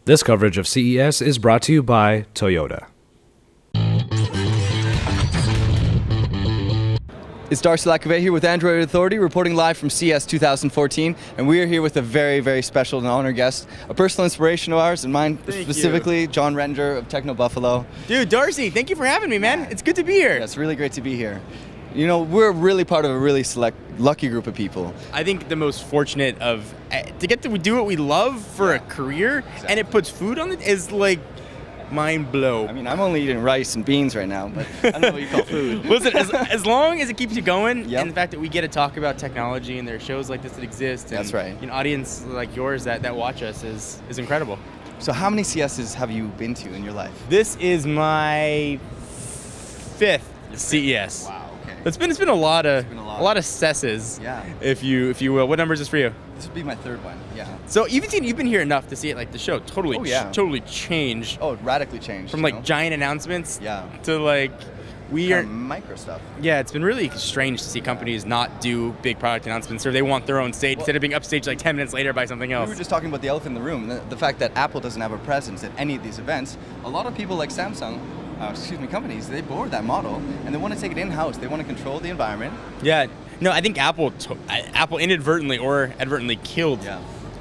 This coverage of CES is brought to you by Toyota. It's Darcy LaCouvee here with Android Authority, reporting live from CES 2014, and we are here with a very, very special and honored guest, a personal inspiration of ours, and mine specifically, Jon Rettinger of Techno Buffalo. Dude, Darcy, thank you for having me, man. It's good to be here. Yeah, it's really great to be here. You know, we're really part of a really select, lucky group of people. I think the most fortunate of, to get to do what we love for a career, and it puts food on it, is like, mind blow. I mean, I'm only eating rice and beans right now, but I don't know what you call food. Listen, as long as it keeps you going, and the fact that we get to talk about technology and there are shows like this that exist, and that's right. An audience like yours that watch us is incredible. So how many CSs have you been to in your life? This is my fifth CES. Wow. Okay. It's been a lot of CESs, if you will. What number is this for you? This would be my third one. Yeah. So you've been here enough to see it, like the show totally changed. Oh, radically changed. From like giant announcements, to like micro stuff. Yeah, it's been really strange to see companies not do big product announcements, or they want their own stage instead of being upstaged like 10 minutes later by something else. We were just talking about the elephant in the room, the fact that Apple doesn't have a presence at any of these events. A lot of people like Samsung, companies, they bore that model and they want to take it in-house. They want to control the environment. Yeah. No, I think Apple inadvertently or advertently killed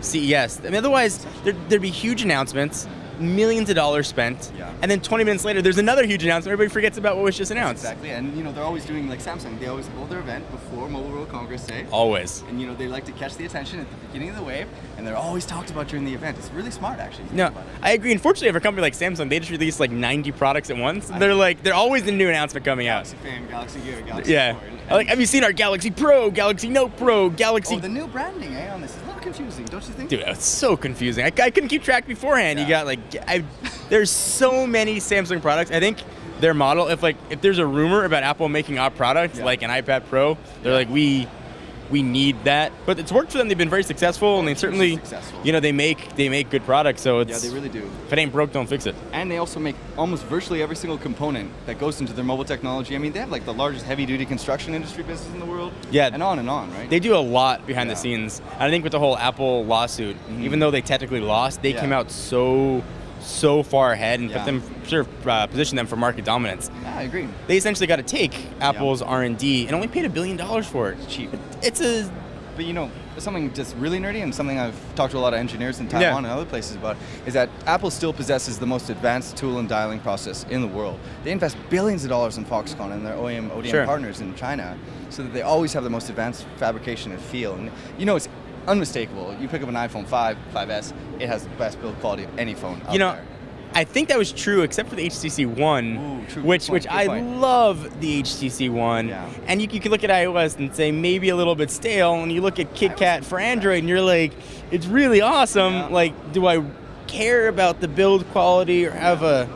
CES. I mean, otherwise, there'd be huge announcements, millions of dollars spent, and then 20 minutes later, there's another huge announcement. Everybody forgets about what was just announced. Exactly, and you know they're always doing like Samsung. They always hold their event before Mobile World Congress Day. Always. And you know they like to catch the attention at the beginning of the wave, and they're always talked about during the event. It's really smart, actually. No, I agree. Unfortunately, for a company like Samsung, they just release like 90 products at once. They're always a new announcement coming Galaxy out. Fan, Galaxy Gear, Galaxy Core. Like, have you seen our Galaxy Pro, Galaxy Note Pro, Galaxy? Oh, the new branding on this is a little confusing, don't you think? Dude, it's so confusing. I couldn't keep track beforehand. You got there's so many Samsung products. I think their model, if there's a rumor about Apple making a product like an iPad Pro, they're like, we need that. But it's worked for them. They've been very successful, and they certainly, they make good products. So it's, they really do. If it ain't broke, don't fix it. And they also make almost virtually every single component that goes into their mobile technology. I mean, they have like the largest heavy-duty construction industry business in the world. Yeah, and on, right? They do a lot behind the scenes. And I think with the whole Apple lawsuit, even though they technically lost, they came out so far ahead and positioned them for market dominance. Yeah, I agree. They essentially got to take Apple's R&D and only paid $1 billion for it. It's cheap. But you know, something just really nerdy and something I've talked to a lot of engineers in Taiwan and other places about is that Apple still possesses the most advanced tool and dialing process in the world. They invest billions of dollars in Foxconn and their ODM partners in China, so that they always have the most advanced fabrication and feel. And you know, it's unmistakable. You pick up an iPhone 5, 5S, it has the best build quality of any phone out there. I think that was true except for the HTC One, which I love the HTC One. Yeah. And you can look at iOS and say maybe a little bit stale, and you look at KitKat for Android and you're like, it's really awesome. Yeah. Like, do I care about the build quality or have a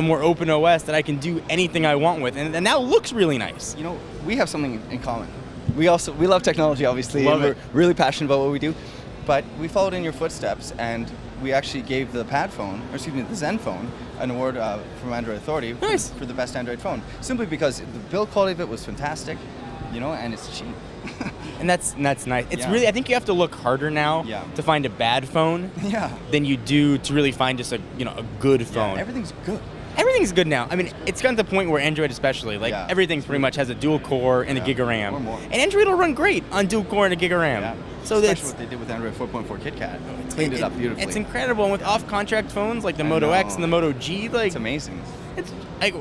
more open OS that I can do anything I want with? And that looks really nice. You know, we have something in common. We love technology, obviously, and we're really passionate about what we do. But we followed in your footsteps, and we actually gave the the Zen phone, an award from Android Authority for the best Android phone, simply because the build quality of it was fantastic, and it's cheap. And that's nice. It's really, I think you have to look harder now to find a bad phone than you do to really find just a good phone. Everything's good. Everything's good now. I mean, it's gotten to the point where Android especially, everything pretty much has a dual core and a gig of RAM. Or more. And Android will run great on dual core and a gig of RAM. Yeah. So especially what they did with Android 4.4 KitKat. It's cleaned it up beautifully. It's incredible. And with off-contract phones like the Moto X and the Moto G, it's amazing. It's like,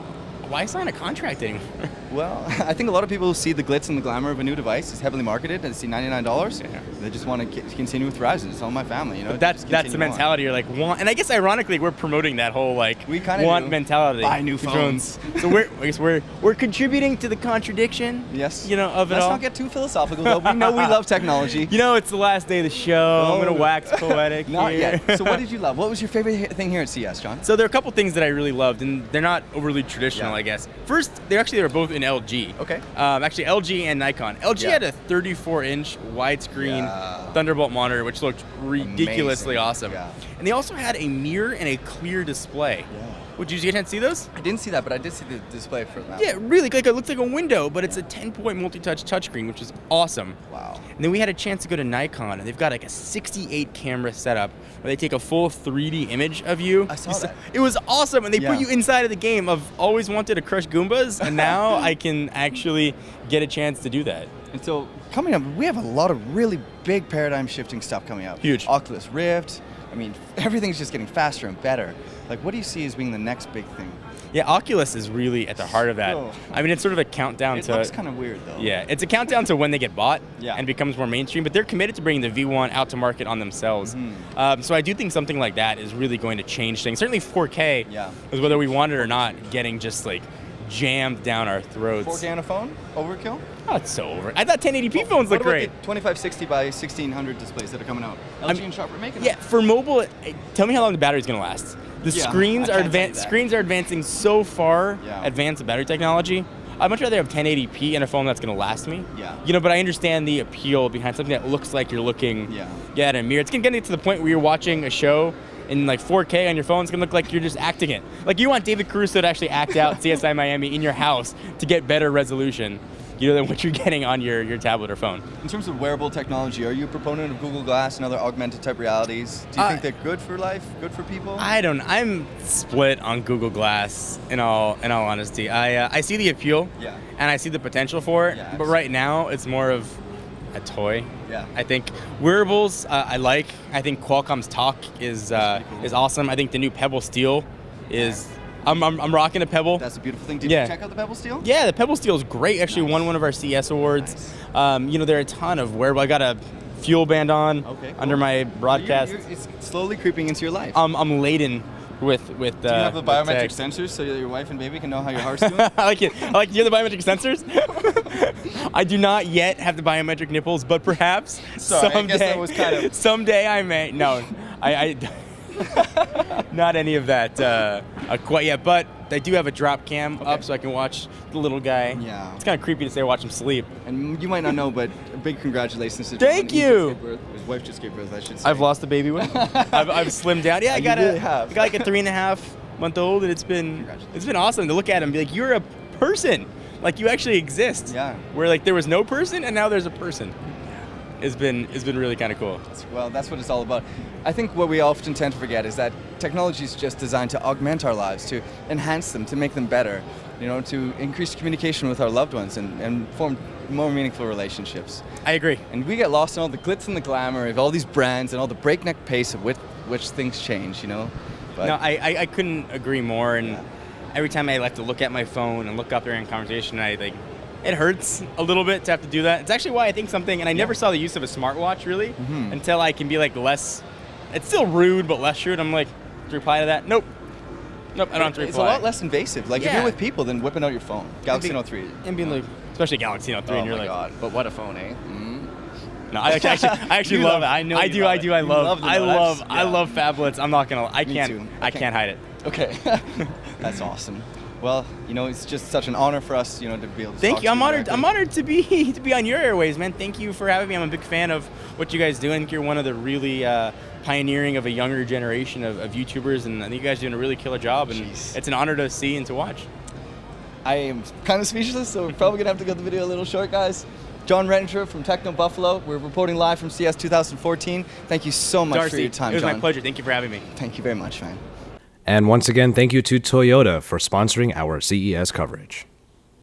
why sign a contract anymore? Well, I think a lot of people see the glitz and the glamour of a new device. It's heavily marketed, and they see $99. They just want to continue with Verizon. It's all my family, But that's the mentality. You're like, want, and I guess ironically, we're promoting that whole we kind of mentality. Buy new phones. So we're contributing to the contradiction. Yes. Of it all. Let's not get too philosophical, though. We know we love technology. It's the last day of the show. I'm gonna wax poetic. Not yet. So what did you love? What was your favorite thing here at CES, Jon? So there are a couple things that I really loved, and they're not overly traditional, I guess. First, they were both in than LG. Okay. Actually, LG and Nikon. LG had a 34-inch widescreen Thunderbolt monitor, which looked ridiculously awesome. Yeah. And they also had a mirror and a clear display. Yeah. Did you get a chance to see those? I didn't see that, but I did see the display for that. Yeah, really, like it looks like a window, but it's a 10-point multi-touch touchscreen, which is awesome. Wow. And then we had a chance to go to Nikon, and they've got like a 68 camera setup where they take a full 3D image of you. I saw that. It was awesome, and they put you inside of the game. I've always wanted to crush Goombas, and now I can actually get a chance to do that. And so coming up, we have a lot of really big paradigm shifting stuff coming up. Huge. Oculus Rift. I mean, everything's just getting faster and better. Like, what do you see as being the next big thing? Yeah, Oculus is really at the heart of that. I mean, it's sort of a countdown to... It looks kind of weird, though. Yeah, it's a countdown to when they get bought and becomes more mainstream, but they're committed to bringing the V1 out to market on themselves. So I do think something like that is really going to change things. Certainly 4K is, whether we want it or not, getting just like jammed down our throats. 4K on a phone? Overkill? Oh, it's so over. I thought 1080p phones look great. What about the 2560 by 1600 displays that are coming out? LG and Sharp are making them. For mobile, tell me how long the battery's going to last. The screens are advancing so far, advanced the battery technology. I'd much rather have 1080p in a phone that's going to last me. You know, but I understand the appeal behind something that looks like you're looking at a mirror. It's going to get to the point where you're watching a show in like 4K on your phone. It's going to look like you're just acting it. Like you want David Caruso to actually act out CSI Miami in your house to get better resolution, you know, than what you're getting on your tablet or phone. In terms of wearable technology, are you a proponent of Google Glass and other augmented type realities? Do you think they're good for life, good for people? I'm split on Google Glass in all honesty. I see the appeal and I see the potential for it, but right now it's more of a toy. I think wearables I like. I think Qualcomm's Talk is awesome. I think the new Pebble Steel is... I'm rocking a Pebble. That's a beautiful thing. Did you check out the Pebble Steel? Yeah, the Pebble Steel is great. Actually won one of our CES awards. You know, there are a ton of wearables. I got a fuel band on under my broadcast. It's slowly creeping into your life. I'm laden with do you have the biometric sensors so that your wife and baby can know how your heart's doing? I like it. Do you have the biometric sensors? I do not yet have the biometric nipples, but perhaps someday. I guess that was kind of... Someday I may. No, I not any of that quite yet, but I do have a drop cam up so I can watch the little guy. Yeah. It's kind of creepy to say watch him sleep. And you might not know, but a big congratulations to John. Thank you. His wife just gave birth, I should say. I've lost a baby with him. I've slimmed down. Yeah, I got like a 3.5-month-old, and it's been awesome to look at him and be like, you're a person. Like you actually exist. Yeah. Where like there was no person and now there's a person. It's been really kind of cool. Well, that's what it's all about. I think what we often tend to forget is that technology is just designed to augment our lives, to enhance them, to make them better, you know, to increase communication with our loved ones and form more meaningful relationships. I agree. And we get lost in all the glitz and the glamour of all these brands and all the breakneck pace of which things change, you know. But no, I couldn't agree more. And every time I like to look at my phone and look up during a conversation, it hurts a little bit to have to do that. It's actually why I think something, and I never saw the use of a smartwatch really until I can be like less, it's still rude, but less rude. I'm like, to reply to that? Nope, I don't have to reply. It's a lot less invasive. Like if you're with people, then whipping out your phone. Galaxy Note 3. And being like, especially Galaxy Note 3, and you're like, God, but what a phone, eh? No, I actually love it. I know. I love phablets. I'm not gonna. I can't hide it. Okay. That's awesome. Well, you know, it's just such an honor for us, you know, to be able to Thank talk you. to I'm honored. directly. I'm honored to be on your airways, man. Thank you for having me. I'm a big fan of what you guys do. I think you're one of the really pioneering of a younger generation of YouTubers, and I think you guys are doing a really killer job. And it's an honor to see and to watch. I am kind of speechless, so we're probably gonna have to cut the video a little short, guys. Jon Rettinger from Techno Buffalo. We're reporting live from CES 2014. Thank you so much Darcy, for your time, Jon. It was Jon. my pleasure. Thank you for having me. Thank you very much, man. And once again, thank you to Toyota for sponsoring our CES coverage.